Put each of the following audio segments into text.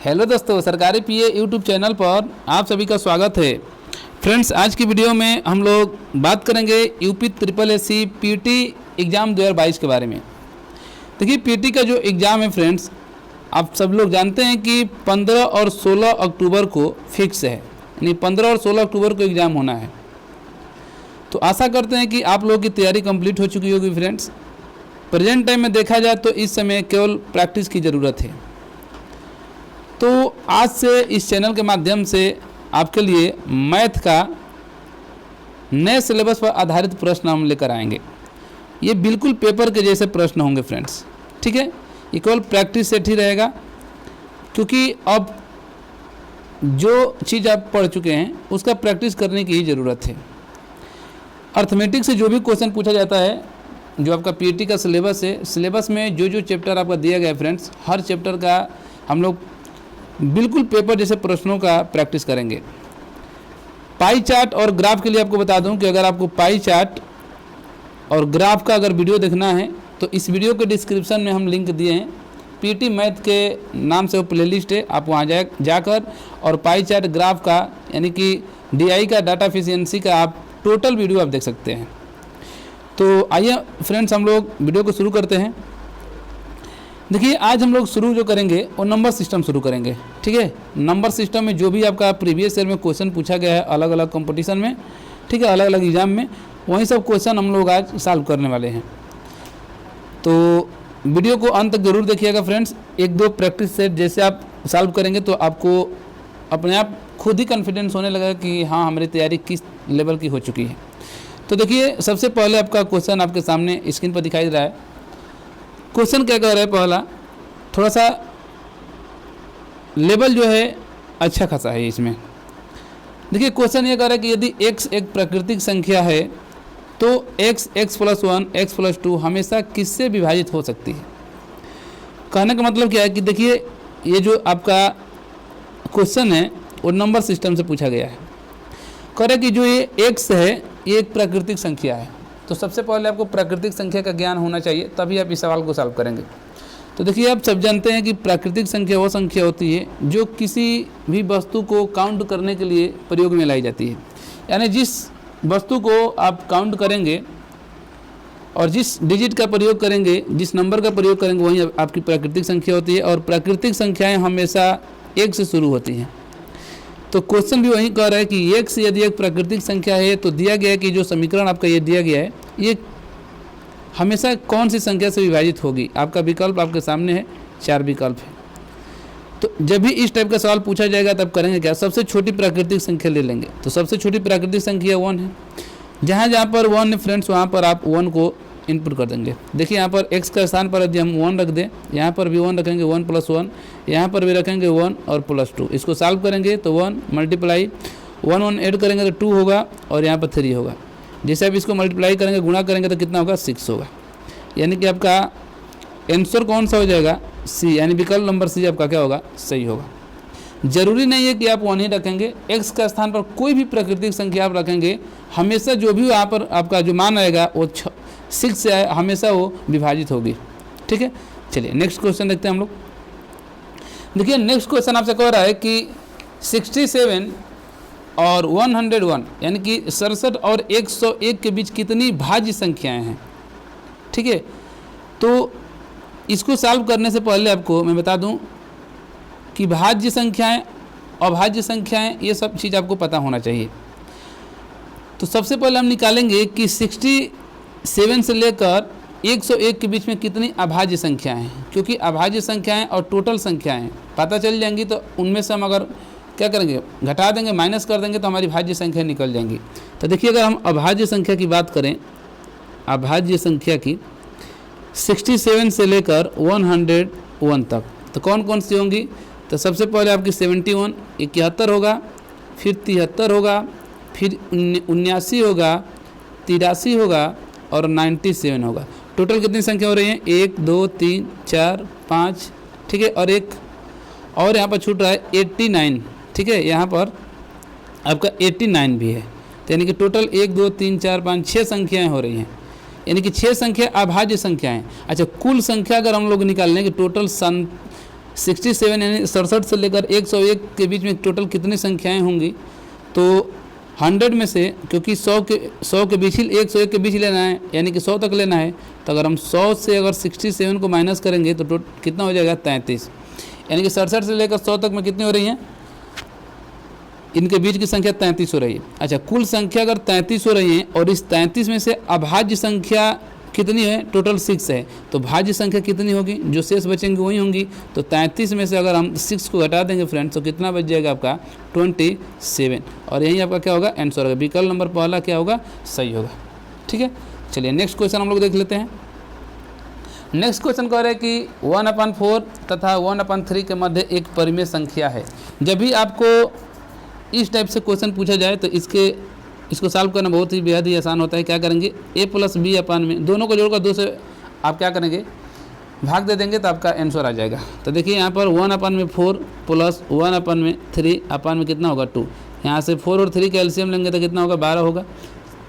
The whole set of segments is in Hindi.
हेलो दोस्तों, सरकारी पीए यूट्यूब चैनल पर आप सभी का स्वागत है। फ्रेंड्स, आज की वीडियो में हम लोग बात करेंगे UP triple SC PT exam 2022 के बारे में। देखिए, पीटी का जो एग्ज़ाम है फ्रेंड्स, आप सब लोग जानते हैं कि 15 और 16 अक्टूबर को फिक्स है, यानी 15 और 16 अक्टूबर को एग्ज़ाम होना है। तो आशा करते हैं कि आप लोगों की तैयारी कंप्लीट हो चुकी होगी। फ्रेंड्स, प्रेजेंट टाइम में देखा जाए तो इस समय केवल प्रैक्टिस की ज़रूरत है। तो आज से इस चैनल के माध्यम से आपके लिए मैथ का नए सिलेबस पर आधारित प्रश्न हम लेकर आएंगे। ये बिल्कुल पेपर के जैसे प्रश्न होंगे फ्रेंड्स, ठीक है। ये केवल प्रैक्टिस सेट ही रहेगा, क्योंकि अब जो चीज़ आप पढ़ चुके हैं उसका प्रैक्टिस करने की ही ज़रूरत है। अर्थमेटिक से जो भी क्वेश्चन पूछा जाता है, जो आपका पीटी का सिलेबस है, सिलेबस में जो जो चैप्टर आपका दिया गया है फ्रेंड्स, हर चैप्टर का हम लोग बिल्कुल पेपर जैसे प्रश्नों का प्रैक्टिस करेंगे। पाई चार्ट और ग्राफ के लिए आपको बता दूं कि अगर आपको पाई चार्ट और ग्राफ का अगर वीडियो देखना है तो इस वीडियो के डिस्क्रिप्शन में हम लिंक दिए हैं। पीटी मैथ के नाम से वो प्लेलिस्ट है, आप वहाँ जाकर और पाई चार्ट ग्राफ का यानी कि डीआई का डाटा एफिशिएंसी का आप टोटल वीडियो आप देख सकते हैं। तो आइए फ्रेंड्स, हम लोग वीडियो को शुरू करते हैं। देखिए, आज हम लोग शुरू जो करेंगे वो नंबर सिस्टम शुरू करेंगे, ठीक है। नंबर सिस्टम में जो भी आपका प्रीवियस ईयर में क्वेश्चन पूछा गया है अलग अलग कंपटीशन में, ठीक है, अलग अलग एग्जाम में, वही सब क्वेश्चन हम लोग आज सॉल्व करने वाले हैं। तो वीडियो को अंत तक जरूर देखिएगा फ्रेंड्स। एक दो प्रैक्टिस सेट जैसे आप सॉल्व करेंगे तो आपको अपने आप खुद ही कॉन्फिडेंस होने लगेगा कि हाँ, हमारी तैयारी किस लेवल की हो चुकी है। तो देखिए, सबसे पहले आपका क्वेश्चन आपके सामने स्क्रीन पर दिखाई दे रहा है। क्वेश्चन क्या कह रहा है, पहला थोड़ा सा लेवल जो है अच्छा खासा है इसमें। देखिए, क्वेश्चन ये कह रहा है कि यदि x एक प्राकृतिक संख्या है तो x x+1 x+2 हमेशा किससे विभाजित हो सकती है। कहने का मतलब क्या है कि देखिए, ये जो आपका क्वेश्चन है वो नंबर सिस्टम से पूछा गया है। कह रहा है कि जो ये x है ये एक प्राकृतिक संख्या है। तो सबसे पहले आपको प्राकृतिक संख्या का ज्ञान होना चाहिए, तभी आप इस सवाल को सॉल्व करेंगे। तो देखिए, आप सब जानते हैं कि प्राकृतिक संख्या वो संख्या होती है जो किसी भी वस्तु को काउंट करने के लिए प्रयोग में लाई जाती है। यानी जिस वस्तु को आप काउंट करेंगे और जिस डिजिट का प्रयोग करेंगे, जिस नंबर का प्रयोग करेंगे, वही आपकी प्राकृतिक संख्या होती है। और प्राकृतिक संख्याएँ हमेशा एक से शुरू होती हैं। तो क्वेश्चन भी वही कह रहा है कि x यदि एक प्राकृतिक संख्या है तो दिया गया है कि जो समीकरण आपका ये दिया गया है ये हमेशा कौन सी संख्या से विभाजित होगी। आपका विकल्प आपके सामने है, 4 विकल्प है। तो जब भी इस टाइप का सवाल पूछा जाएगा तब करेंगे क्या, सबसे छोटी प्राकृतिक संख्या ले लेंगे। तो सबसे छोटी प्राकृतिक संख्या 1 है। जहाँ जहाँ पर 1 है फ्रेंड्स, वहाँ पर आप 1 को इनपुट कर देंगे। देखिए, यहाँ पर x का स्थान पर यदि हम 1 रख दें, यहाँ पर भी 1 रखेंगे, 1 + 1, यहाँ पर भी रखेंगे 1 और +2। इसको सॉल्व करेंगे तो 1 मल्टीप्लाई 1 ऐड करेंगे तो 2 होगा और यहाँ पर 3 होगा। जैसे आप इसको मल्टीप्लाई करेंगे, गुणा करेंगे तो कितना होगा, 6 होगा। यानी कि आपका आंसर कौन सा हो जाएगा, सी, यानी विकल्प नंबर सी आपका क्या होगा, सही होगा। जरूरी नहीं है कि आप 1 ही रखेंगे, x का स्थान पर कोई भी प्राकृतिक संख्या आप रखेंगे, हमेशा जो भी यहाँ पर आपका जो मान आएगा वो 6 से आए, हमेशा वो विभाजित होगी, ठीक है। चलिए नेक्स्ट क्वेश्चन देखते हैं हम लोग। देखिए, नेक्स्ट क्वेश्चन आपसे कह रहा है कि 67 और 101 यानी कि 67 और 101 के बीच कितनी भाज्य संख्याएं हैं, ठीक है। तो इसको सॉल्व करने से पहले आपको मैं बता दूं कि भाज्य संख्याएं, अभाज्य संख्याएं, ये सब चीज़ आपको पता होना चाहिए। तो सबसे पहले हम निकालेंगे कि 67 से लेकर 101 के बीच में कितनी अभाज्य संख्याएं हैं, क्योंकि अभाज्य संख्याएं और टोटल संख्याएं पता चल जाएंगी तो उनमें से हम अगर क्या करेंगे, घटा देंगे, माइनस कर देंगे तो हमारी भाज्य संख्या निकल जाएंगी। तो देखिए, अगर हम अभाज्य संख्या की बात करें, अभाज्य संख्या की 67 से लेकर 101 तक, तो कौन कौन सी होंगी। तो सबसे पहले आपकी 71 71 होगा, फिर 73 होगा, फिर 79 होगा, 83 होगा और 97 होगा। टोटल कितनी संख्या हो रही है, 1 2 3 4 5, ठीक है। और एक और यहाँ पर छूट रहा है 89, ठीक है। यहाँ पर आपका 89 भी है। तो यानी कि टोटल 1 2 3 4 5 6 संख्याएँ हो रही हैं, यानी कि 6 संख्या अभाज्य संख्याएँ। अच्छा, कुल संख्या अगर हम लोग निकाल लें कि टोटल 67 यानी 67 से लेकर 101 के बीच में टोटल कितनी संख्याएं होंगी, तो 100 में से, क्योंकि 100 के बीच ही 101 के बीच लेना है, यानी कि 100 तक लेना है, तो अगर हम 100 से अगर 67 को माइनस करेंगे तो कितना हो जाएगा 33, यानी कि 67 से लेकर 100 तक में कितनी हो रही हैं, इनके बीच की संख्या 33 हो रही है। अच्छा, कुल संख्या अगर 33 हो रही है और इस 33 में से अभाज्य संख्या कितनी है, टोटल 6 है, तो भाज्य संख्या कितनी होगी, जो शेष बचेंगी वही होंगी। तो 33 में से अगर हम 6 को घटा देंगे फ्रेंड्स, तो कितना बच जाएगा आपका 27, और यही आपका क्या होगा आंसर होगा। विकल्प नंबर पहला क्या होगा, सही होगा। ठीक है, चलिए नेक्स्ट क्वेश्चन हम लोग देख लेते हैं। नेक्स्ट क्वेश्चन कह रहे हैं कि 1/4 तथा 1/3 के मध्य एक परिमेय संख्या है। जब भी आपको इस टाइप से क्वेश्चन पूछा जाए तो इसको सॉल्व करना बहुत ही बेहद ही आसान होता है। क्या करेंगे, a + b अपान में दोनों को जोड़कर 2 से आप क्या करेंगे, भाग दे देंगे, तो आपका आंसर आ जाएगा। तो देखिए यहाँ पर 1/4 प्लस 1/3 अपान में कितना होगा 2। यहाँ से 4 और 3 का एलसीएम लेंगे तो कितना होगा 12 होगा,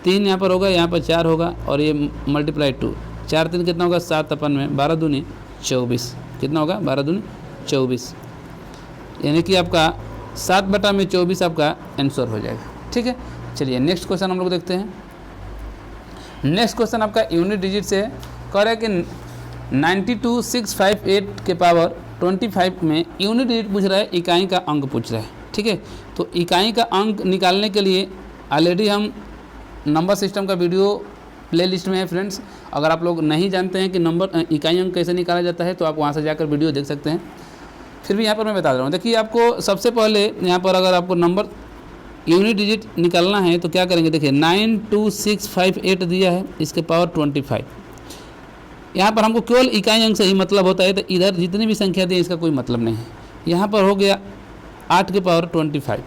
3 यहाँ पर होगा, यहाँ पर 4 होगा, और ये मल्टीप्लाई 2, 4 3 कितना होगा 7/में, 12 दूनी 24, कितना होगा 12 दूनी 24, यानी कि आपका 7/24 आपका आंसर हो जाएगा। ठीक है, चलिए नेक्स्ट क्वेश्चन हम लोग देखते हैं। नेक्स्ट क्वेश्चन आपका यूनिट डिजिट से कह रहा है कि 92658 के पावर 25 में यूनिट डिजिट पूछ रहा है, इकाई का अंक पूछ रहा है। ठीक है, तो इकाई का अंक निकालने के लिए ऑलरेडी हम नंबर सिस्टम का वीडियो प्ले लिस्ट में है फ्रेंड्स। अगर आप लोग नहीं जानते हैं कि नंबर इकाई अंक कैसे निकाला जाता है तो आप वहाँ से जाकर वीडियो देख सकते हैं। फिर भी यहाँ पर मैं बता रहा हूँ। देखिए, आपको सबसे पहले यहाँ पर अगर आपको नंबर यूनिट डिजिट निकालना है तो क्या करेंगे, देखिए 92658 दिया है, इसके पावर 25। यहाँ पर हमको केवल इकाई अंक से ही मतलब होता है, तो इधर जितनी भी संख्या दी है इसका कोई मतलब नहीं है। यहाँ पर हो गया 8 के पावर 25।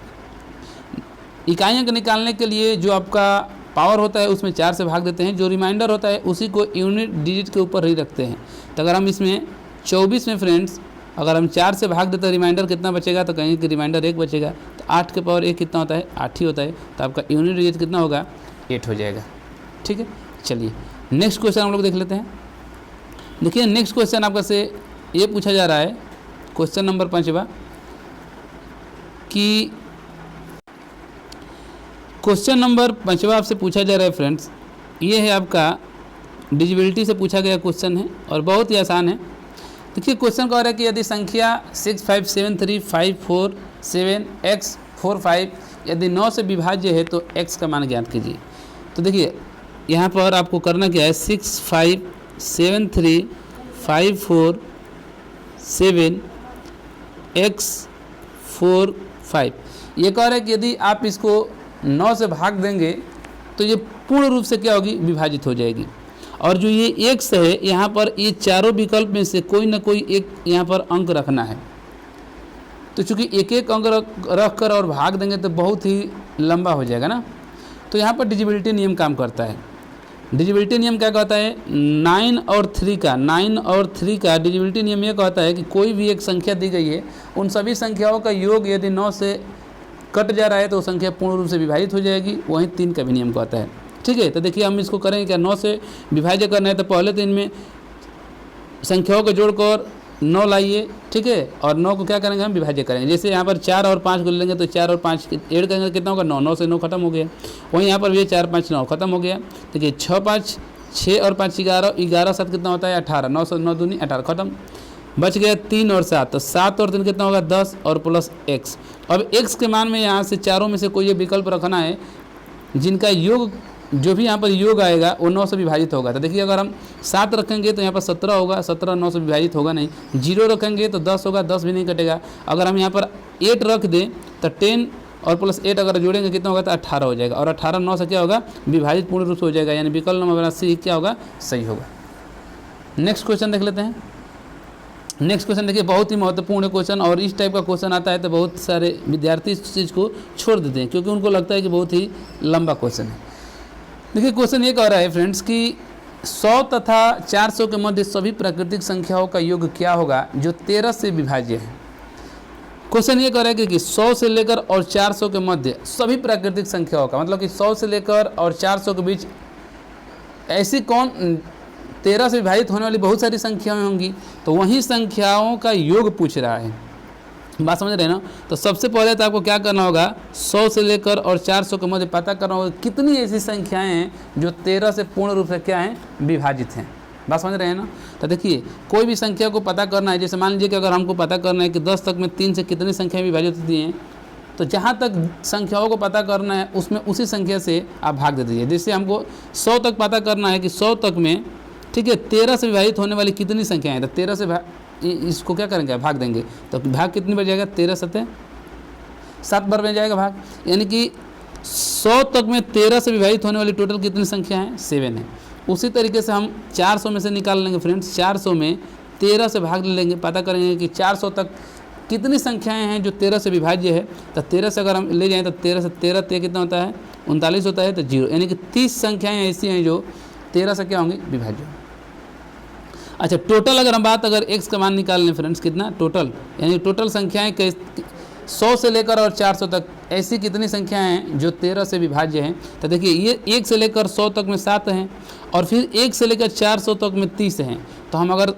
इकाई अंक निकालने के लिए जो आपका पावर होता है उसमें 4 से भाग देते हैं, जो रिमाइंडर होता है उसी को यूनिट डिजिट के ऊपर ही रखते हैं। तो अगर हम इसमें 24 में फ्रेंड्स अगर हम 4 से भाग देते हैं, रिमाइंडर कितना बचेगा, तो कहेंगे कि रिमाइंडर 1 बचेगा। तो 8 के पावर 1 कितना होता है, 8 ही होता है, तो आपका यूनिट डिजिट कितना होगा 8 हो जाएगा। ठीक है, चलिए नेक्स्ट क्वेश्चन हम लोग देख लेते हैं। देखिए नेक्स्ट क्वेश्चन आपका से ये पूछा जा रहा है, क्वेश्चन नंबर 5वां, कि क्वेश्चन नंबर 5वां आपसे पूछा जा रहा है फ्रेंड्स, ये है आपका डिजिबिलिटी से पूछा गया क्वेश्चन है और बहुत ही आसान है। देखिए क्वेश्चन कह रहा है कि यदि संख्या 6573547x45 यदि 9 से विभाज्य है तो x का मान ज्ञात कीजिए। तो देखिए यहाँ पर आपको करना क्या है, 6573547x45, ये कह रहा है कि यदि आप इसको 9 से भाग देंगे तो ये पूर्ण रूप से क्या होगी, विभाजित हो जाएगी। और जो ये x है यहाँ पर, ये चारों विकल्प में से कोई ना कोई एक यहाँ पर अंक रखना है। तो चूंकि एक एक अंक रख कर और भाग देंगे तो बहुत ही लंबा हो जाएगा ना। तो यहाँ पर डिजिबिलिटी नियम काम करता है। डिजिबिलिटी नियम क्या कहता है, 9 और 3 का डिजिबिलिटी नियम ये कहता है कि कोई भी एक संख्या दी गई है, उन सभी संख्याओं का योग यदि 9 से कट जा रहा है तो वो संख्या पूर्ण रूप से विभाजित हो जाएगी। वहीं 3 का भी नियम कहता है। ठीक है, तो देखिए हम इसको करेंगे क्या, 9 से विभाज्य करना है तो पहले तो इनमें संख्याओं को जोड़कर 9 लाइए। ठीक है, और 9 को क्या करेंगे, हम विभाज्य करेंगे। जैसे यहाँ पर 4 और 5 को लेंगे तो 4 और 5 ऐड करेंगे कितना होगा 9, 9 से 9 खत्म हो गया। वहीं यहाँ पर भी 4 5 9 खत्म हो गया। देखिए 6 5 6 और 5 11, 11 7 कितना होता है 18, 9 से 9 दूनी 18 खत्म, बच गया 3 और 7, तो 7 और 3 कितना होगा 10 और प्लस x। अब x के मान में यहाँ से चारों में से कोई ये विकल्प रखना है जिनका योग, जो भी यहाँ पर योग आएगा वो 9 से विभाजित होगा। तो देखिए अगर हम 7 रखेंगे तो यहाँ पर 17 होगा, 17 9 से विभाजित होगा नहीं। 0 रखेंगे तो 10 होगा, 10 भी नहीं कटेगा। अगर हम यहाँ पर 8 रख दें तो 10 और प्लस 8 अगर जोड़ेंगे कितना होगा तो 18 हो जाएगा, और 18 9 से क्या होगा विभाजित पूर्ण रूप से हो जाएगा, यानी विकल्प नंबर सी क्या होगा, सही होगा। नेक्स्ट क्वेश्चन देख लेते हैं। नेक्स्ट क्वेश्चन देखिए बहुत ही महत्वपूर्ण क्वेश्चन, और इस टाइप का क्वेश्चन आता है तो बहुत सारे विद्यार्थी इस चीज़ को छोड़ देते हैं क्योंकि उनको लगता है कि बहुत ही लंबा क्वेश्चन है। देखिए क्वेश्चन ये कह रहा है फ्रेंड्स कि 100 तथा 400 के मध्य सभी प्राकृतिक संख्याओं का योग क्या होगा जो 13 से विभाज्य है। क्वेश्चन ये कह रहा है कि 100 से लेकर और 400 के मध्य सभी प्राकृतिक संख्याओं का, मतलब कि 100 से लेकर और 400 के बीच ऐसी कौन 13 से विभाजित होने वाली बहुत सारी संख्याएं होंगी, तो वही संख्याओं का योग पूछ रहा है। बात समझ रहे हैं ना। तो सबसे पहले तो आपको क्या करना होगा, 100 से लेकर और 400 के मध्य पता करना होगा कितनी ऐसी संख्याएं हैं जो 13 से पूर्ण रूप से क्या हैं, विभाजित हैं। बात समझ रहे हैं ना। तो देखिए कोई भी संख्या को पता करना है, जैसे मान लीजिए कि अगर हमको पता करना है कि 10 तक में 3 से कितनी संख्याएं विभाजित होती हैं, तो जहाँ तक संख्याओं को पता करना है उसमें उसी संख्या से आप भाग दे दीजिए। जैसे हमको 100 तक पता करना है कि 100 तक में, ठीक है, 13 से विभाजित होने वाली कितनी संख्याएं हैं, तो 13 से इसको क्या करेंगे, भाग देंगे। तो भाग कितनी बार जाएगा, 13 सते 7 बार में जाएगा भाग। यानी कि 100 तक में 13 से विभाजित होने वाली टोटल कितनी संख्या है, 7 है। उसी तरीके से हम 400 में से निकाल लेंगे फ्रेंड्स, 400 में 13 से भाग लेंगे, पता करेंगे कि 400 तक कितनी संख्याएं हैं जो 13 से विभाज्य है। तो 13 से अगर हम ले जाएँ तो 13 से 13 कितना होता है, 39 होता है, तो 0, यानी कि 30 संख्याएँ ऐसी हैं जो 13 से क्या होंगी, विभाज्य। अच्छा, टोटल अगर हम बात अगर x का मान निकाल लें फ्रेंड्स, कितना टोटल, यानी टोटल संख्याएं 100 से लेकर और 400 तक ऐसी कितनी संख्याएं हैं जो 13 से विभाज्य हैं। तो देखिए ये 1 से लेकर 100 तक में 7 हैं, और फिर 1 से लेकर 400 तक में 30 हैं। तो हम अगर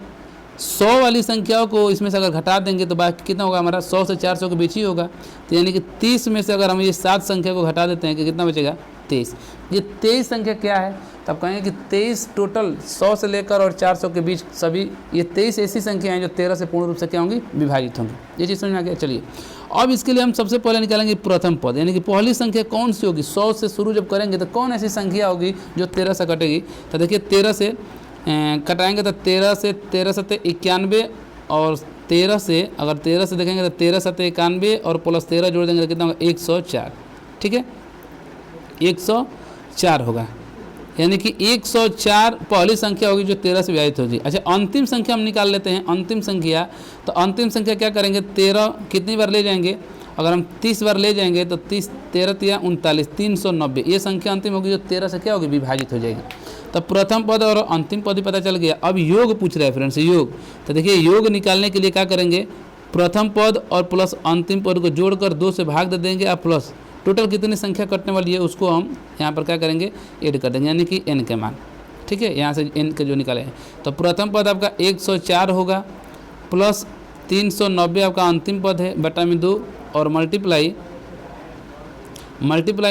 100 वाली संख्याओं को इसमें से अगर घटा देंगे तो बाकी कितना होगा हमारा, 100 से 400 के बीच ही होगा। तो यानी कि 30 में से अगर हम ये 7 संख्या को घटा देते हैं कि कितना बचेगा, 23। ये 23 संख्या क्या है, तब कहेंगे कि 23 टोटल 100 से लेकर और 400 के बीच सभी ये 23 ऐसी संख्या हैं जो 13 से पूर्ण रूप से क्या होंगी, विभाजित होंगी। ये चीज़ समझ में आ गया। चलिए अब इसके लिए हम सबसे पहले निकालेंगे प्रथम पद, यानी कि पहली संख्या कौन सी होगी। 100 से शुरू जब करेंगे तो कौन ऐसी संख्या होगी जो 13 से कटेगी। तो देखिए 13 से कटाएंगे तो 13 से 91, और 13 से अगर 13 से देखेंगे तो 13 सते 91 और प्लस 13 जोड़ देंगे तो कितना होगा, 104। ठीक है, 104 होगा, यानी कि 104 पहली संख्या होगी जो 13 से विभाजित होगी। अच्छा, अंतिम संख्या हम निकाल लेते हैं। अंतिम संख्या, तो अंतिम संख्या क्या करेंगे, 13 कितनी बार ले जाएंगे, अगर हम 30 बार ले जाएंगे तो 30 13 39 390 ये संख्या अंतिम होगी जो 13 से क्या होगी, विभाजित हो जाएगी। तो प्रथम पद और अंतिम पद ही पता चल गया। अब योग पूछ रहा है फ्रेंड्स, योग। तो देखिए योग निकालने के लिए क्या करेंगे, प्रथम पद और प्लस अंतिम पद को जोड़कर 2 से भाग दे देंगे, और प्लस टोटल कितनी संख्या कटने वाली है उसको हम यहाँ पर क्या करेंगे, ऐड कर देंगे, यानी कि n के मान। ठीक है, यहाँ से n के जो निकाले हैं। तो प्रथम पद आपका 104 होगा, प्लस 390 आपका अंतिम पद है, बटा में 2, और मल्टीप्लाई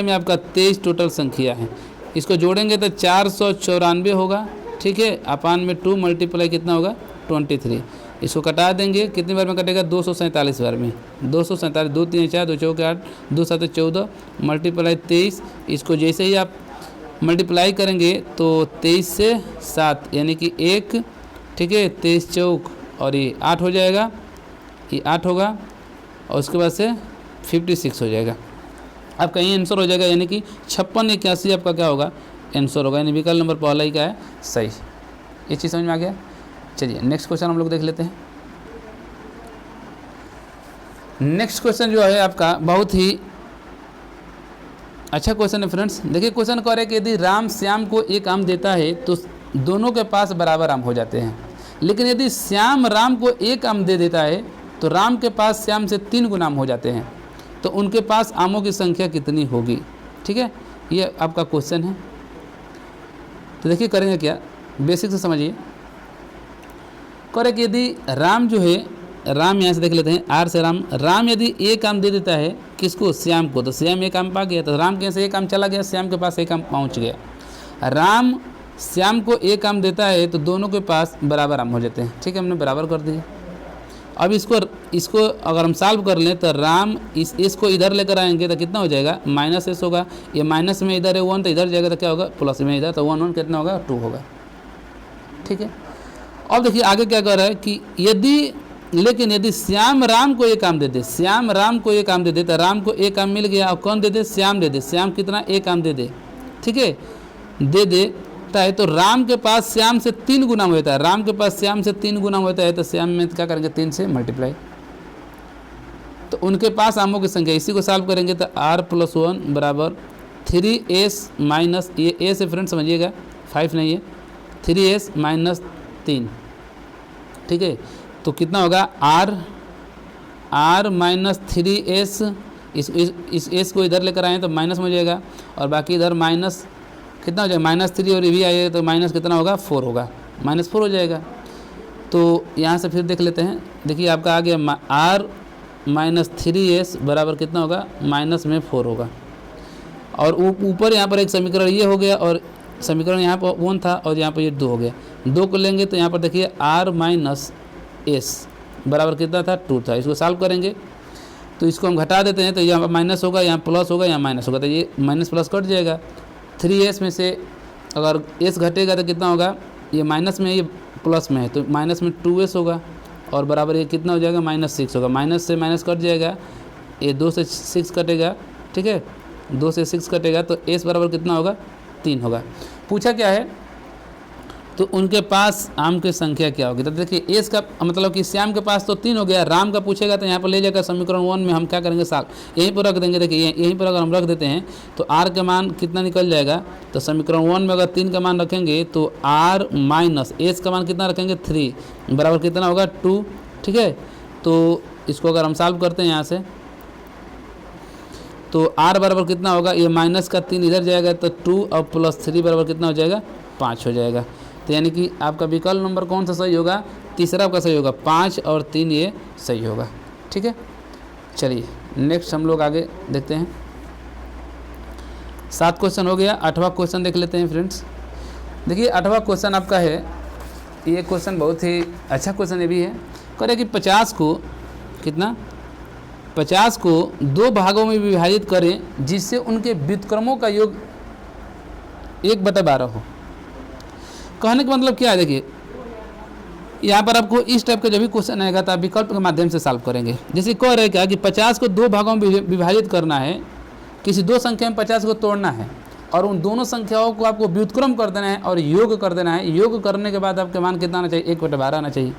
में आपका 23 टोटल संख्या है। इसको जोड़ेंगे तो 494 होगा। ठीक है, अपान में 2 मल्टीप्लाई कितना होगा, 23। इसको कटा देंगे, कितनी बार में कटेगा, 247 बार में। 247, 2 3 4, 2 4 8, 2 7 14, मल्टीप्लाई 23। इसको जैसे ही आप मल्टीप्लाई करेंगे तो 23 से 7 यानी कि 1, ठीक है, 23 चौक और ये 8 हो जाएगा, ये 8 होगा, और उसके बाद से 56 हो जाएगा। आपका ये आंसर हो जाएगा, यानी कि 56 81 आपका क्या होगा, आंसर होगा। यानी विकल्प नंबर पहला ही क्या है, सही। ये चीज़ समझ में आ गया। चलिए नेक्स्ट क्वेश्चन हम लोग देख लेते हैं। नेक्स्ट क्वेश्चन जो है आपका बहुत ही अच्छा क्वेश्चन है फ्रेंड्स। देखिए क्वेश्चन कह रहे हैं कि यदि राम श्याम को एक आम देता है तो दोनों के पास बराबर आम हो जाते हैं, लेकिन यदि श्याम राम को एक आम दे देता है तो राम के पास श्याम से 3 गुना आम हो जाते हैं, तो उनके पास आमों की संख्या कितनी होगी। ठीक है, ये आपका क्वेश्चन है। तो देखिए करेंगे क्या, बेसिक से समझिए। करें कि यदि राम जो है, राम यहाँ से देख लेते हैं, आर से राम यदि एक आम दे देता है किसको, श्याम को, तो श्याम एक आम पा गया, तो राम के से एक आम चला गया, श्याम के पास एक आम पहुँच गया। राम श्याम को एक आम देता है तो दोनों के पास बराबर आम हो जाते हैं। ठीक है, हमने बराबर कर दिया। अब इसको अगर हम सॉल्व कर लें तो राम इसको इधर लेकर आएंगे तो कितना हो जाएगा, -s होगा। ये माइनस में इधर है 1 तो इधर जाएगा तो क्या होगा, प्लस में इधर, तो 1 कितना होगा, 2 होगा। ठीक है, अब देखिए आगे क्या कर रहा है कि यदि श्याम राम को एक काम दे दे, श्याम राम को एक काम दे दे, तो राम को एक काम मिल गया, और कौन दे दे, श्याम दे दे। श्याम कितना, एक काम दे दे। ठीक है, दे देता है तो राम के पास श्याम से 3 गुना होता है। राम के पास श्याम से 3 गुना होता है तो श्याम में क्या करेंगे, 3 से मल्टीप्लाई, तो उनके पास आमों की संख्या। इसी को सॉल्व करेंगे तो r + 1 बराबर 3s माइनस, ये a से फ्रेंड समझिएगा, 5 नहीं है, 3s माइनस 3। ठीक है, तो कितना होगा, r माइनस 3s, इस s को इधर लेकर आए तो माइनस में हो जाएगा, और बाकी इधर माइनस कितना हो जाएगा, -3, और ये भी आएगा तो माइनस कितना होगा, 4 होगा। -4 हो जाएगा। तो यहाँ से फिर देख लेते हैं, देखिए आपका आ गया r माइनस 3s बराबर कितना होगा, माइनस में 4 होगा। और ऊपर यहाँ पर एक समीकरण ये हो गया, और समीकरण यहाँ पर 1 था और यहाँ पर ये 2 हो गया। 2 को लेंगे तो यहाँ पर देखिए r माइनस एस बराबर कितना था, 2 था। इसको सॉल्व करेंगे तो इसको हम घटा देते हैं, तो यहाँ पर माइनस होगा, यहाँ प्लस होगा, यहाँ माइनस होगा, तो ये माइनस प्लस कट जाएगा। 3s में से अगर s घटेगा तो कितना होगा, ये माइनस में है, ये प्लस में है, तो माइनस में 2s होगा, और बराबर ये कितना हो जाएगा, -6 होगा। माइनस से माइनस कट जाएगा, ये 2 से 6 कटेगा, ठीक है, 2 से 6 कटेगा, तो s बराबर कितना होगा, 3 होगा। पूछा क्या है, तो उनके पास आम की संख्या क्या होगी। तो देखिए s का मतलब कि श्याम के पास तो 3 हो गया, राम का पूछेगा तो यहाँ पर ले जाकर समीकरण 1 में हम क्या करेंगे, यहीं पर रख देंगे। देखिए यहीं पर अगर हम रख देते हैं तो r का मान कितना निकल जाएगा, तो समीकरण 1 में अगर 3 का मान रखेंगे तो r माइनस s का मान कितना रखेंगे, 3 बराबर कितना होगा, 2, ठीक है। तो इसको अगर हम सॉल्व करते हैं यहाँ से, तो r बराबर कितना होगा, ये माइनस का 3 इधर जाएगा, तो 2 और प्लस 3 बराबर कितना हो जाएगा, 5 हो जाएगा। तो यानी कि आपका विकल्प नंबर कौन सा सही होगा, तीसरा आपका सही होगा, 5 और 3 ये सही होगा, ठीक है। चलिए नेक्स्ट हम लोग आगे देखते हैं। 7 क्वेश्चन हो गया, 8वां क्वेश्चन देख लेते हैं फ्रेंड्स। देखिए 8वां क्वेश्चन आपका है, ये क्वेश्चन बहुत ही अच्छा क्वेश्चन ये भी है। कह रहे कि 50 को कितना, 50 को 2 भागों में विभाजित करें जिससे उनके व्युत्क्रमों का योग 1/12 हो। कहने का मतलब क्या है, देखिए यहाँ पर आपको इस टाइप का जब भी क्वेश्चन आएगा तो आप विकल्प के माध्यम से सॉल्व करेंगे। जैसे कह रहे क्या कि 50 को 2 भागों में विभाजित करना है, किसी 2 संख्या में 50 को तोड़ना है और उन दोनों संख्याओं को आपको व्युत्क्रम कर देना है और योग कर देना है। योग करने के बाद आपके मान कितना आना चाहिए, 1/12 आना चाहिए।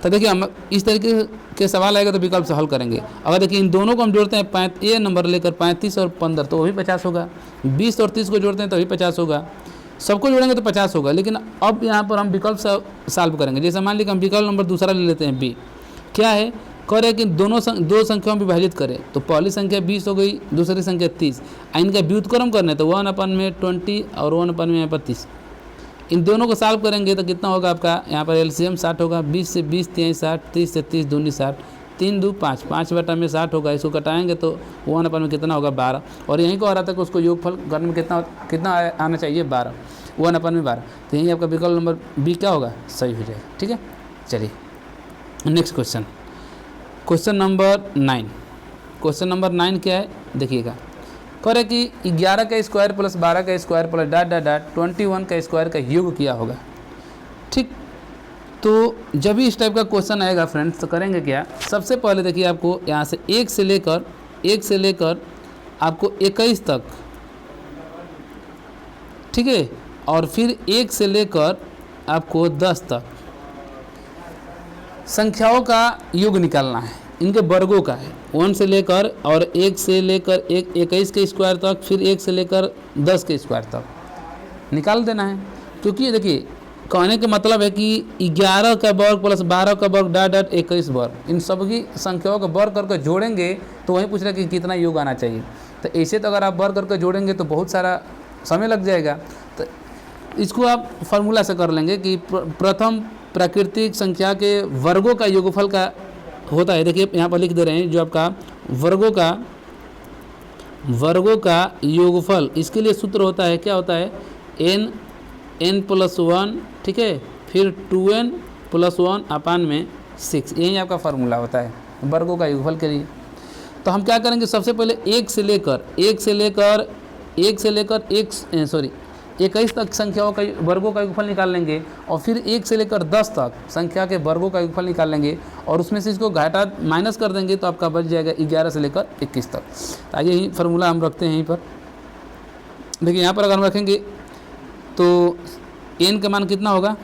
तो देखिए हम इस तरीके के सवाल आएगा तो विकल्प से हल करेंगे। अगर देखिए इन दोनों को हम जोड़ते हैं, ए नंबर लेकर 35 और 15 तो वही 50 होगा। 20 और 30 को जोड़ते हैं तो वही 50 होगा। सबको जोड़ेंगे तो 50 होगा। लेकिन अब यहाँ पर हम विकल्प से सॉल्व करेंगे। जैसे मान लीजिए हम विकल्प नंबर दूसरा ले लेते हैं, बी। क्या है, कह रहे हैं कि दो संख्याओं में विभाजित करें। तो पहली संख्या 20 हो गई, दूसरी संख्या 30। इनका व्युत्क्रम करना है तो 1/20 और 1/30। इन दोनों को सॉल्व करेंगे तो कितना होगा आपका, यहाँ पर एलसीएम 60 होगा। 20 से 20 3 60, 30 से 30 दूनी 60, 3 2 5, 5/60 होगा। इसको कटाएंगे तो 1 में कितना होगा, 12। और यहीं को आ रहा था कि उसको योगफल करने में कितना आना चाहिए, 12, 1/12। तो यहीं आपका विकल्प नंबर बी क्या होगा, सही हो जाएगा। ठीक है, चलिए next question, question number 9। Question number 9 क्या है, देखिएगा। कह रहे कि 11 का स्क्वायर प्लस 12 का स्क्वायर प्लस डॉट 21 का स्क्वायर का योग किया होगा। ठीक, तो जब भी इस टाइप का क्वेश्चन आएगा फ्रेंड्स तो करेंगे क्या, सबसे पहले देखिए आपको यहाँ से 1 से लेकर आपको 21 तक, ठीक है, और फिर 1 से लेकर आपको 10 तक संख्याओं का योग निकालना है। इनके वर्गों का है, 1 से लेकर और 1 से लेकर 21 के स्क्वायर तक, फिर 1 से लेकर 10 के स्क्वायर तक निकाल देना है। क्योंकि देखिए कहने का मतलब है कि 11 का वर्ग प्लस 12 का वर्ग डॉट 21 वर्ग, इन सब की संख्याओं का वर्ग करके जोड़ेंगे तो वही पूछ रहा है कि कितना योग आना चाहिए। तो ऐसे तो अगर आप वर्ग करके जोड़ेंगे तो बहुत सारा समय लग जाएगा। तो इसको आप फार्मूला से कर लेंगे कि प्रथम प्राकृतिक संख्या के वर्गों का योगफल का होता है। देखिए यहाँ पर लिख दे रहे हैं, जो आपका वर्गों का योगफल, इसके लिए सूत्र होता है, क्या होता है, n+1, ठीक है, फिर 2n+1/6। यही आपका फार्मूला होता है वर्गों का योगफल के लिए। तो हम क्या करेंगे, सबसे पहले 1 से लेकर 21 तक संख्याओं का वर्गों का योगफल निकाल लेंगे, और फिर 1 से लेकर 10 तक संख्या के वर्गों का योगफल निकाल लेंगे, और उसमें से इसको घाटा माइनस कर देंगे तो आपका बच जाएगा 11 से लेकर 21 तक। तो आइए यही फार्मूला हम रखते हैं यहीं पर। देखिए यहाँ पर अगर हम रखेंगे तो n का मान कितना होगा,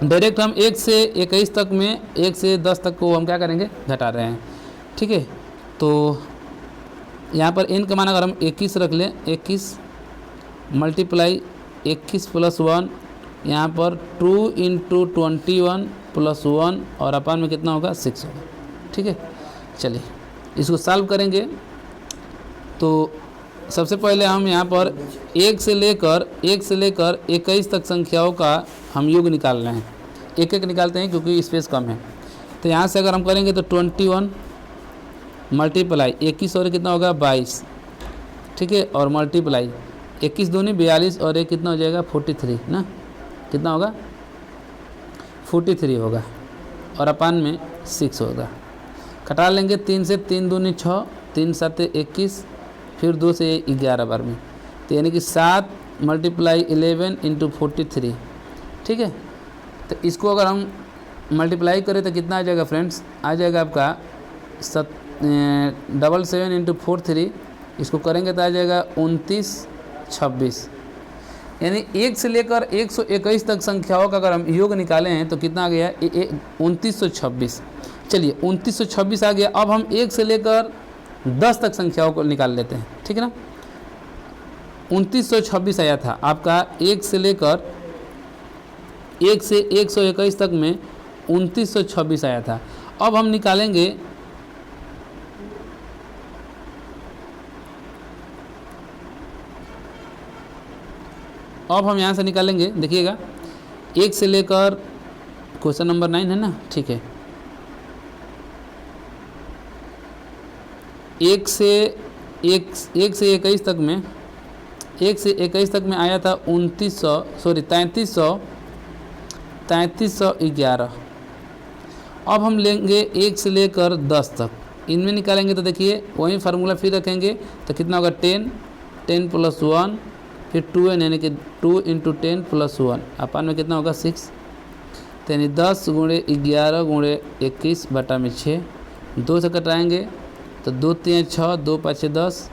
डायरेक्ट हम 1 से 21 तक में 1 से 10 तक को हम क्या करेंगे, घटा रहे हैं। ठीक है, तो यहाँ पर n का मान अगर हम 21 रख लें, 21 मल्टीप्लाई 21 + 1, यहाँ पर 2 × 21 + 1 और अपान में कितना होगा, 6 होगा। ठीक है, चलिए इसको सॉल्व करेंगे तो सबसे पहले हम यहाँ पर 1 से लेकर 21 तक संख्याओं का हम योग निकाल रहे हैं। एक एक निकालते हैं क्योंकि स्पेस कम है। तो यहाँ से अगर हम करेंगे तो 21 मल्टीप्लाई 21 और कितना होगा 22, ठीक है, और मल्टीप्लाई 21 दूनी 42 और एक कितना हो जाएगा 43 ना, कितना होगा 43 होगा, और अपान में 6 होगा। कटा लेंगे 3 से 3 दूनी 6, 3 7 21, फिर 2 से 11 बार में, तो यानी कि 7 मल्टीप्लाई 11 इंटू 43, ठीक है। तो इसको अगर हम मल्टीप्लाई करें तो कितना आ जाएगा फ्रेंड्स, आ जाएगा आपका 7 इंटू 43, इसको करेंगे तो आ जाएगा 29 26, यानी 1 से लेकर 121 तक संख्याओं का अगर हम योग निकाले हैं तो कितना आ गया 2926। चलिए 2926 आ गया। अब हम 1 से लेकर 10 तक संख्याओं को निकाल लेते हैं, ठीक है ना। 2926 आया था आपका 1 से लेकर 1 से 121 तक में 2926 आया था। अब हम निकालेंगे यहाँ से निकालेंगे, देखिएगा 1 से लेकर क्वेश्चन नंबर 9 है ना, ठीक है। 1 से 21 तक में 1 से 21 तक में आया था 3311। अब हम लेंगे 1 से लेकर 10 तक, इनमें निकालेंगे तो देखिए वही फार्मूला फिर रखेंगे तो कितना होगा 10 प्लस 1, फिर 2n यानी कि 2 इंटू 10 प्लस 1, अपान में कितना होगा 6, तो यानी 10 गुणे 11 गुणे 21 बटा में 6, 2 से कटाएँगे तो 2 3 6, 2 5 10,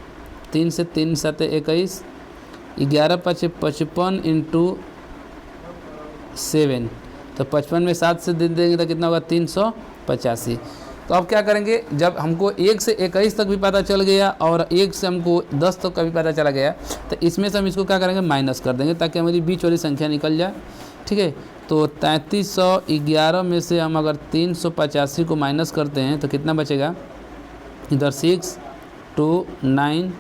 3 से 3 7 21, 11 5 55 इंटू 7, तो 55 में 7 से दे देंगे तो कितना होगा 385। तो अब क्या करेंगे, जब हमको 1 से 21 तक भी पता चल गया और 1 से हमको 10 तक का भी पता चला गया, तो इसमें से हम इसको क्या करेंगे माइनस कर देंगे ताकि हमारी बीच वाली संख्या निकल जाए, ठीक है। तो 3311 में से हम अगर 385 को माइनस करते हैं तो कितना बचेगा, इधर 6 2 9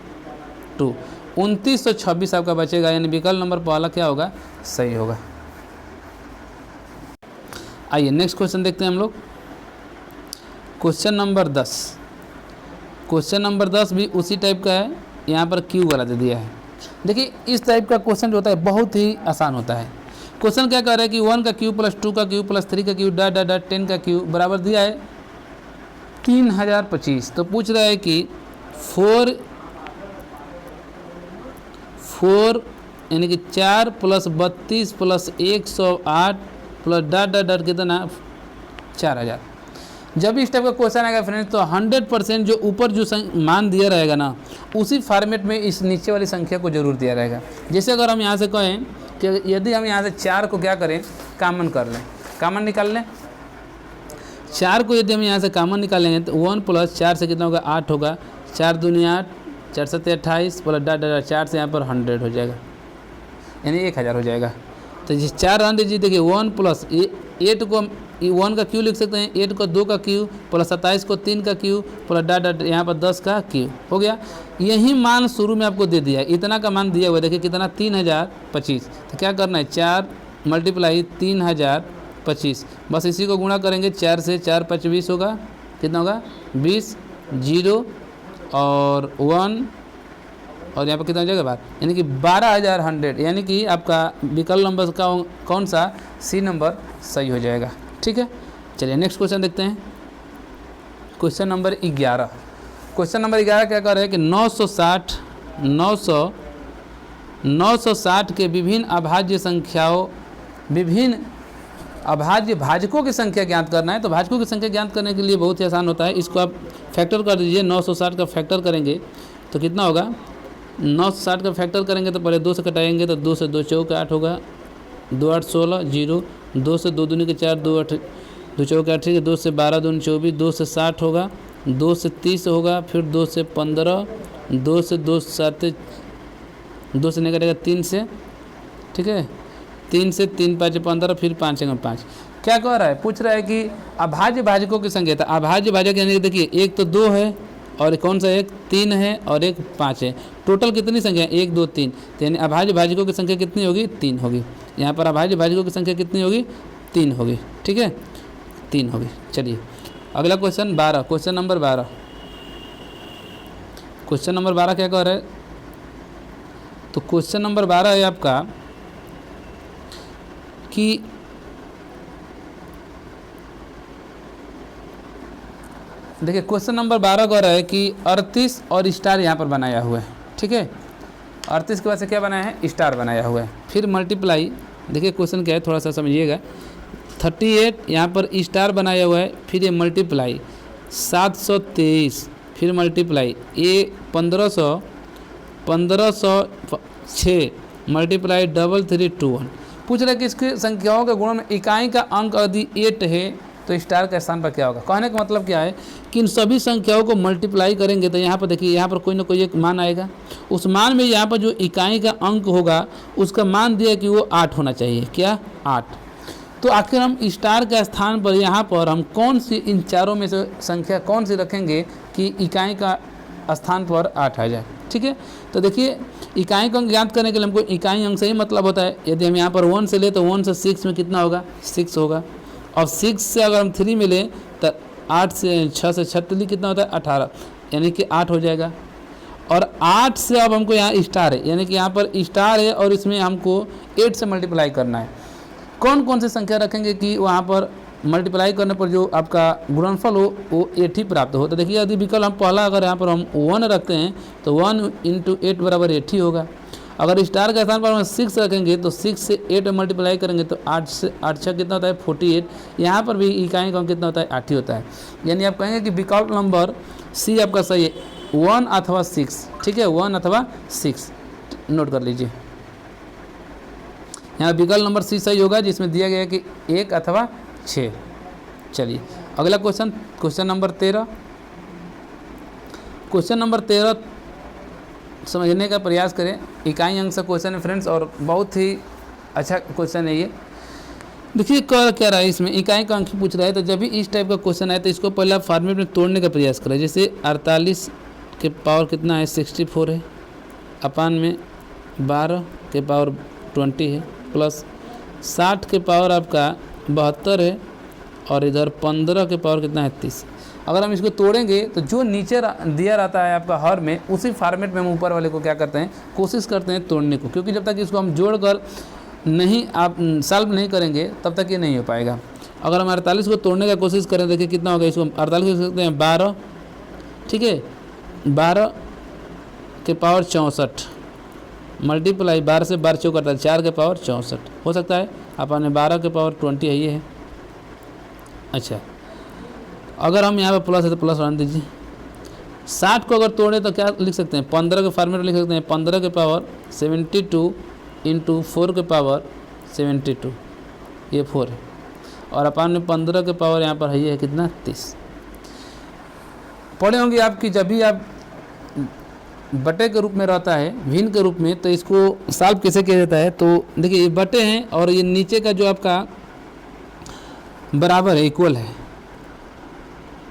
2, 2926 आपका बचेगा, यानी विकल्प नंबर पहला क्या होगा, सही होगा। आइए नेक्स्ट क्वेश्चन देखते हैं हम लोग। क्वेश्चन नंबर 10, क्वेश्चन नंबर 10 भी उसी टाइप का है, यहाँ पर क्यू वाला दे दिया है। देखिए इस टाइप का क्वेश्चन जो होता है बहुत ही आसान होता है। क्वेश्चन क्या कह रहा है कि 1 का क्यू प्लस 2 का क्यू प्लस 3 का क्यू डॉट डॉट डॉट 10 का क्यू बराबर दिया है 3025। तो पूछ रहा है कि 4 यानी कि 4 plus 32 plus 108 plus dot dot dot कितना 4000। जब इस टाइप का क्वेश्चन आएगा फ्रेंड्स तो 100% जो ऊपर जो मान दिया रहेगा ना, उसी फॉर्मेट में इस नीचे वाली संख्या को जरूर दिया रहेगा। जैसे अगर हम यहाँ से कहें कि यदि हम यहाँ से 4 को क्या करें कॉमन कर लें, कॉमन निकाल लें, 4 को यदि हम यहाँ से कॉमन निकालेंगे तो 1 प्लस 4 से कितना होगा 8 होगा, 4 दूनी 8, 4 7 28 प्लस डॉट डॉट 4 से यहाँ पर 100 हो जाएगा, यानी 1000 हो जाएगा। तो ये 400 जी देखिए 1 प्लस 8 को 1 का क्यू लिख सकते हैं, 8 को 2 का क्यू प्लस 27 को 3 का क्यू प्लस डॉट डॉट यहाँ पर 10 का क्यू हो गया। यही मान शुरू में आपको दे दिया है, इतना का मान दिया हुआ है, देखिए कितना 3025। तो क्या करना है 4 मल्टीप्लाई 3025, बस इसी को गुणा करेंगे 4 से, 4 5 20 होगा, कितना होगा 20, 0 और 1 और यहाँ पर कितना हो जाएगा बात, यानी कि 12100, यानी कि आपका विकल्प नंबर का कौन सा सी नंबर सही हो जाएगा, ठीक है। चलिए नेक्स्ट क्वेश्चन देखते हैं। क्वेश्चन नंबर 11, क्वेश्चन नंबर 11 क्या कर रहे हैं कि 960 के विभिन्न अभाज्य संख्याओं, विभिन्न अभाज्य भाजकों की संख्या ज्ञात करना है। तो भाजकों की संख्या ज्ञात करने के लिए बहुत ही आसान होता है, इसको आप फैक्टर कर दीजिए। 960 का फैक्टर करेंगे तो कितना होगा, 960 का फैक्टर करेंगे तो पहले 2 से कटाएंगे तो 2 से 2 चौक 8 होगा, 2 8 16 0, 2 से 2 दूनी के 4, 2 8 2 चौक 8, ठीक है, 2 से 12 दूनी 24, 2 से 60 होगा, 2 से 30 होगा, फिर 2 से 15, 2 से 2 7, 2 से नहीं कटेगा 3 से, ठीक है, 3 से 3 5 15, फिर 5 5। क्या कह रहा है, पूछ रहा है कि अभाज्य भाजकों की संख्या। था अभाज्य भाजक यानी देखिए एक तो 2 है, और कौन सा एक 3 है और एक 5 है। टोटल कितनी संख्या है 1 2 3, तो यानी अभाज्य भाजकों की संख्या कितनी होगी 3 होगी। यहाँ पर अभाज्य भाजकों की संख्या कितनी होगी 3 होगी, ठीक है 3 होगी। चलिए अगला question 12, question number 12। Question number 12 क्या कह रहा है, तो क्वेश्चन नंबर 12 है आपका कि देखिए क्वेश्चन नंबर 12 कह रहा है कि 38 और स्टार यहाँ पर बनाया हुआ है, ठीक है 38 के बाद से क्या बनाया है स्टार बनाया हुआ है। फिर मल्टीप्लाई, देखिए क्वेश्चन क्या है थोड़ा सा समझिएगा। 38 यहाँ पर स्टार बनाया हुआ है, फिर ये मल्टीप्लाई 723, फिर मल्टीप्लाई ये 1506 मल्टीप्लाई 3321। पूछ रहा है कि इसकी संख्याओं के गुणों में इकाई का अंक यदि 8 है तो स्टार के स्थान पर क्या होगा। कहने का मतलब क्या है कि इन सभी संख्याओं को मल्टीप्लाई करेंगे तो यहाँ पर देखिए यहाँ पर कोई ना कोई एक मान आएगा, उस मान में यहाँ पर जो इकाई का अंक होगा उसका मान दिया कि वो 8 होना चाहिए, क्या 8। तो आखिर हम स्टार के स्थान पर यहाँ पर हम कौन सी इन चारों में से संख्या कौन सी रखेंगे कि इकाई का स्थान पर 8 आ जाए, ठीक है। तो देखिए इकाई का अंक ज्ञात करने के लिए हमको इकाई अंक से ही मतलब होता है। यदि हम यहाँ पर 1 से ले तो 1 से 6 में कितना होगा 6 होगा, और 6 से अगर हम 3 में लें तो 8 से 6 से 36 कितना होता है 18, यानी कि 8 हो जाएगा। और 8 से अब हमको यहाँ स्टार है, यानी कि यहाँ पर स्टार है और इसमें हमको 8 से मल्टीप्लाई करना है। कौन कौन सी संख्या रखेंगे कि वहाँ पर मल्टीप्लाई करने पर जो आपका गुणनफल हो वो 8 ही प्राप्त हो। तो देखिए यदि विकल्प हम पहला अगर यहाँ पर हम 1 रखते हैं तो 1 × 8 बराबर 8 ही होगा। अगर स्टार के स्थान पर हम 6 रखेंगे तो 6 से 8 मल्टीप्लाई करेंगे तो 8 से 8 6 कितना होता है 48। यहाँ पर भी इकाई का अंक कितना होता है 8 ही होता है। यानी आप कहेंगे कि विकल्प नंबर सी आपका सही है, 1 अथवा 6, ठीक है 1 अथवा 6 नोट कर लीजिए। यहाँ विकल्प नंबर सी सही होगा जिसमें दिया गया है कि 1 अथवा 6। चलिए अगला question, question number 13। Question number 13 समझने का प्रयास करें, इकाई अंक से क्वेश्चन है फ्रेंड्स और बहुत ही अच्छा क्वेश्चन है ये। देखिए क्या रहा है इसमें इकाई का अंक पूछ रहा है, तो जब भी इस टाइप का क्वेश्चन आए तो इसको पहले आप फॉर्मेट में तोड़ने का प्रयास करें। जैसे 48 के पावर कितना है 64 है, अपान में 12 के पावर 20 है, प्लस 60 के पावर आपका 72 है, और इधर 15 के पावर कितना है 30। अगर हम इसको तोड़ेंगे तो जो नीचे दिया रहता है आपका हर में उसी फॉर्मेट में हम ऊपर वाले को क्या करते हैं कोशिश करते हैं तोड़ने को, क्योंकि जब तक इसको हम जोड़कर नहीं आप सॉल्व नहीं करेंगे तब तक ये नहीं हो पाएगा। अगर हम 48 को तोड़ने का कोशिश करें देखिए कितना होगा, इसको 48 को सकते हैं 12, ठीक है 12 के पावर 64 मल्टीप्लाई 12 से 12 चौक करता है 4 के पावर 64 हो सकता है, आपने 12 के पावर 20 है ये है। अच्छा अगर हम यहाँ पर प्लस है तो प्लस रहने दीजिए। 60 को अगर तोड़े तो क्या लिख सकते हैं 15 के फॉर्मेट में लिख सकते हैं 15 के पावर 72 × 4 के पावर 72, ये 4 है, और अपन में 15 के पावर यहाँ पर है ये है कितना 30। पढ़े होंगे आपकी जब भी आप बटे के रूप में रहता है भिन्न के रूप में तो इसको सॉल्व कैसे किया जाता है। तो देखिए ये बटे हैं और ये नीचे का जो आपका बराबर है इक्वल है,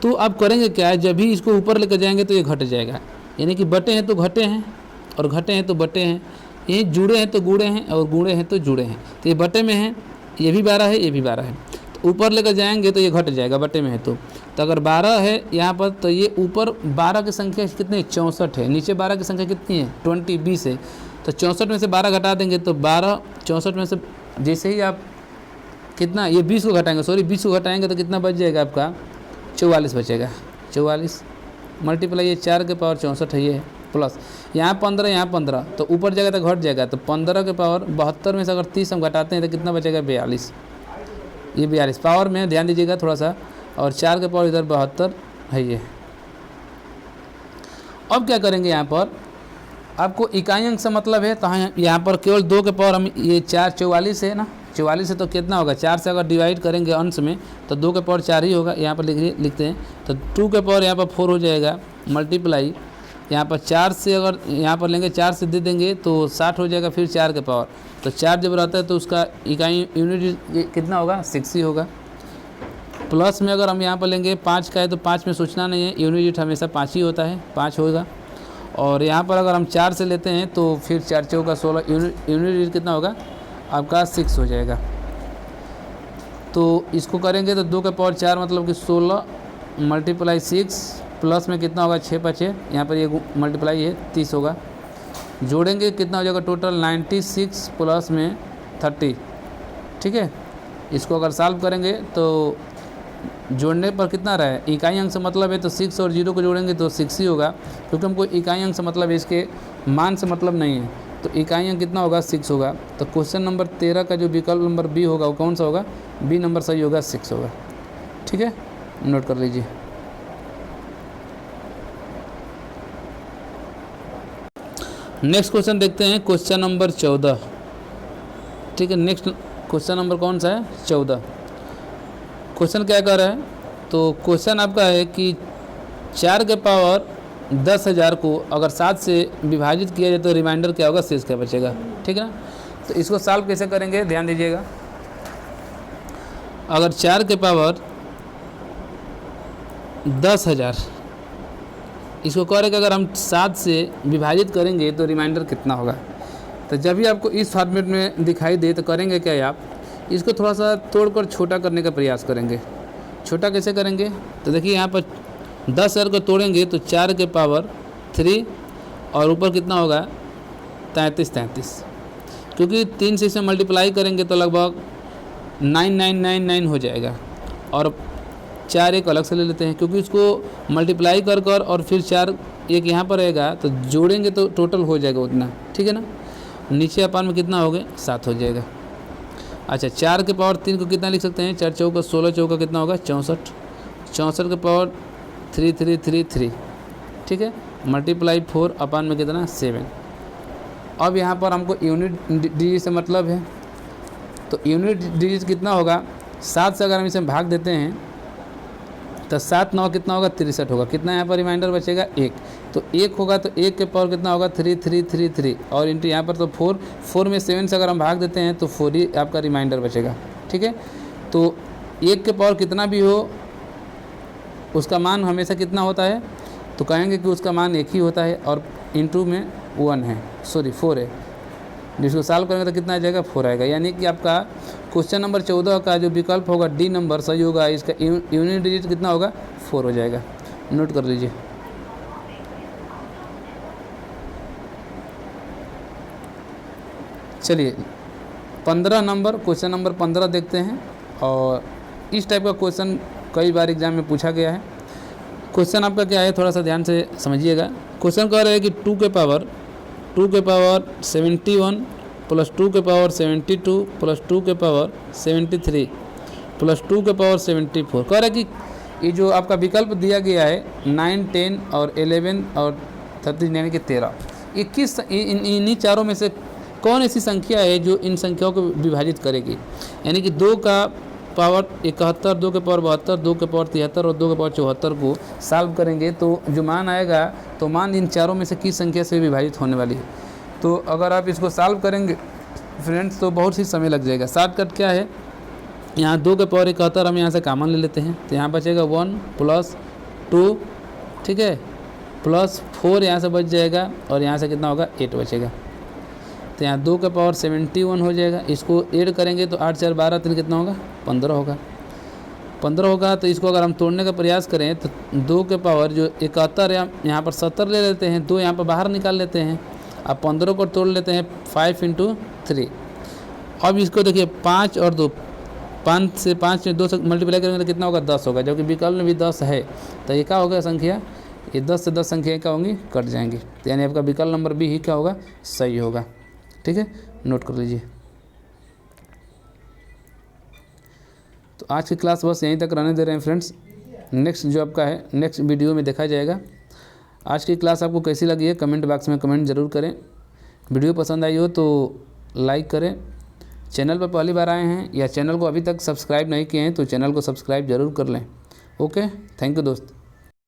तो आप करेंगे क्या है जब भी इसको ऊपर लेकर जाएंगे तो ये घट जाएगा, यानी कि बटे हैं तो घटे हैं और घटे हैं तो बटे हैं, ये जुड़े हैं तो गुड़े हैं और गुड़े हैं तो जुड़े हैं। तो ये बटे में है, ये भी 12 है ये भी 12 है, तो ऊपर लेकर जाएंगे तो ये घट जाएगा बटे में है। तो अगर 12 है यहाँ पर तो ये ऊपर 12 की संख्या कितनी 64 है, नीचे 12 की संख्या कितनी है 20 है, तो 64 में से 12 घटा देंगे तो 12 64 में से जैसे ही आप कितना ये 20 को घटाएंगे 20 को घटाएंगे तो कितना बच जाएगा आपका 44 बचेगा। 44 मल्टीप्लाई ये 4 के पावर 64 है ये प्लस यहाँ 15 यहाँ 15 तो ऊपर जाएगा तो घट जाएगा, तो 15 के पावर 72 में से अगर 30 हम घटाते हैं तो कितना बचेगा 42, ये 42 पावर में ध्यान दीजिएगा थोड़ा सा, और 4 के पावर इधर 72 है ये। अब क्या करेंगे यहाँ पर आपको इकाई अंक से मतलब है, तो यहाँ पर केवल 2 के पावर हम ये 4 44 है ना, 44 है तो कितना होगा 4 से अगर डिवाइड करेंगे अंश में तो 2 के पावर 4 ही होगा, यहाँ पर लिखते हैं तो 2 के पावर यहाँ पर 4 हो जाएगा, मल्टीप्लाई यहाँ पर 4 से अगर यहाँ पर लेंगे 4 से दे देंगे तो 60 हो जाएगा, फिर 4 के पावर, तो 4 जब रहता है तो उसका इकाई यूनिट कितना होगा 6 ही होगा। प्लस में अगर हम यहाँ पर लेंगे 5 का है तो 5 में सोचना नहीं है, यूनिट डिजिट हमेशा 5 ही होता है, 5 होगा। और यहाँ पर अगर हम 4 से लेते हैं तो फिर 4 चौका 16, यूनिट डिजिट कितना होगा आपका 6 हो जाएगा। तो इसको करेंगे तो 2 का पावर 4 मतलब कि 16 मल्टीप्लाई 6 प्लस में कितना होगा 6 5, यहाँ पर ये मल्टीप्लाई है 30 होगा। जोड़ेंगे कितना हो जाएगा टोटल 96 प्लस में 30, ठीक है। इसको अगर सॉल्व करेंगे तो जोड़ने पर कितना रहा है, इकाई अंक से मतलब है तो 6 और 0 को जोड़ेंगे तो 6 ही होगा, क्योंकि हमको इकाई अंक से मतलब है, इसके मान से मतलब नहीं है। तो इकाई अंक कितना होगा 6 होगा। तो क्वेश्चन नंबर 13 का जो विकल्प नंबर बी होगा वो कौन सा होगा, बी नंबर सही होगा, 6 होगा, ठीक है, नोट कर लीजिए। नेक्स्ट क्वेश्चन देखते हैं, क्वेश्चन नंबर 14, ठीक है। नेक्स्ट क्वेश्चन नंबर कौन सा है, 14। क्वेश्चन क्या कर रहा है, तो क्वेश्चन आपका है कि 4 के पावर 10,000 को अगर 7 से विभाजित किया जाए तो रिमाइंडर क्या होगा, शेष क्या बचेगा, ठीक है ना। तो इसको सॉल्व कैसे करेंगे ध्यान दीजिएगा। अगर 4 के पावर 10,000 इसको कह रहे कि अगर हम 7 से विभाजित करेंगे तो रिमाइंडर कितना होगा। तो जब भी आपको इस फॉर्मेट में दिखाई दे तो करेंगे क्या, आप इसको थोड़ा सा तोड़कर छोटा करने का प्रयास करेंगे। छोटा कैसे करेंगे, तो देखिए यहाँ पर 10,000 को तोड़ेंगे तो 4 के पावर 3 और ऊपर कितना होगा 33, क्योंकि 3 से इसे मल्टीप्लाई करेंगे तो लगभग 9999 हो जाएगा। और 4 एक अलग से ले लेते हैं, क्योंकि उसको मल्टीप्लाई कर कर और फिर 4 एक यहाँ पर रहेगा तो जोड़ेंगे तो टोटल हो जाएगा उतना, ठीक है ना। नीचे अपान में कितना हो गया 7 हो जाएगा। अच्छा 4 के पावर 3 को कितना लिख सकते हैं, 4 चौका 16 चौका कितना होगा 64, 64 के पावर 3, ठीक है, मल्टीप्लाई 4 अपान में कितना 7। अब यहाँ पर हमको यूनिट डिजिट से मतलब है, तो यूनिट डिजिट कितना होगा 7 से अगर हम इसे भाग देते हैं तो 7 9 कितना होगा 63 होगा। कितना यहाँ पर रिमाइंडर बचेगा 1, तो 1 होगा तो 1 के पावर कितना होगा 3 और इंटू यहाँ पर तो 4 में 7 से अगर हम भाग देते हैं तो 4 ही आपका रिमाइंडर बचेगा, ठीक है। तो 1 के पावर कितना भी हो उसका मान हमेशा कितना होता है, तो कहेंगे कि उसका मान 1 ही होता है और इंटू में 4 है, जिसको सॉल्व करेंगे तो कितना आ जाएगा 4 आएगा। यानी कि आपका क्वेश्चन नंबर 14 का जो विकल्प होगा डी नंबर सही होगा, इसका यूनिट डिजिट कितना होगा 4 हो जाएगा, नोट कर लीजिए। चलिए 15 नंबर, क्वेश्चन नंबर 15 देखते हैं। और इस टाइप का क्वेश्चन कई बार एग्जाम में पूछा गया है। क्वेश्चन आपका क्या है थोड़ा सा ध्यान से समझिएगा। क्वेश्चन कह रहा है कि 2 के पावर 71 प्लस 2 के पावर 72 प्लस 2 के पावर 73 प्लस 2 के पावर 74। कह रहा है कि ये जो आपका विकल्प दिया गया है 9, 10 और 11 और 13 यानी कि 13, ये किस इन्हीं चारों में से कौन ऐसी संख्या है जो इन संख्याओं को विभाजित करेगी। यानी कि 2 का पावर 71, 2 के पावर 72, 2 के पावर 73 और 2 के पावर 74 को सॉल्व करेंगे तो जो मान आएगा तो मान इन चारों में से किस संख्या से विभाजित होने वाली है। तो अगर आप इसको सॉल्व करेंगे फ्रेंड्स तो बहुत ही समय लग जाएगा। शॉर्टकट क्या है, यहाँ 2 के पावर 71 हम यहाँ से कॉमन ले लेते हैं तो यहाँ बचेगा 1 प्लस 2, ठीक है, प्लस 4 यहाँ से बच जाएगा और यहाँ से कितना होगा 8 बचेगा। तो यहाँ 2 के पावर 71 हो जाएगा। इसको ऐड करेंगे तो 8 4 12 3 कितना होगा 15 होगा। तो इसको अगर हम तोड़ने का प्रयास करें तो 2 के पावर जो 71 है यहाँ पर 70 ले लेते हैं, 2 यहाँ पर बाहर निकाल लेते हैं, अब 15 को तोड़ लेते हैं 5 × 3। अब इसको देखिए 5 और 2, 5 से 5 में 2 से मल्टीप्लाई करेंगे तो कितना होगा 10 होगा, जबकि विकल्प में भी 10 है। तो ये क्या होगा संख्या, ये 10 से 10 संख्या क्या होंगी कट जाएंगी। तो यानी आपका विकल्प नंबर बी ही क्या होगा सही होगा, ठीक है, नोट कर लीजिए। तो आज की क्लास बस यहीं तक रहने दे रहे हैं फ्रेंड्स। नेक्स्ट जो आपका है नेक्स्ट वीडियो में देखा जाएगा। आज की क्लास आपको कैसी लगी है कमेंट बॉक्स में कमेंट ज़रूर करें। वीडियो पसंद आई हो तो लाइक करें। चैनल पर पहली बार आए हैं या चैनल को अभी तक सब्सक्राइब नहीं किए हैं तो चैनल को सब्सक्राइब ज़रूर कर लें। ओके, थैंक यू दोस्त।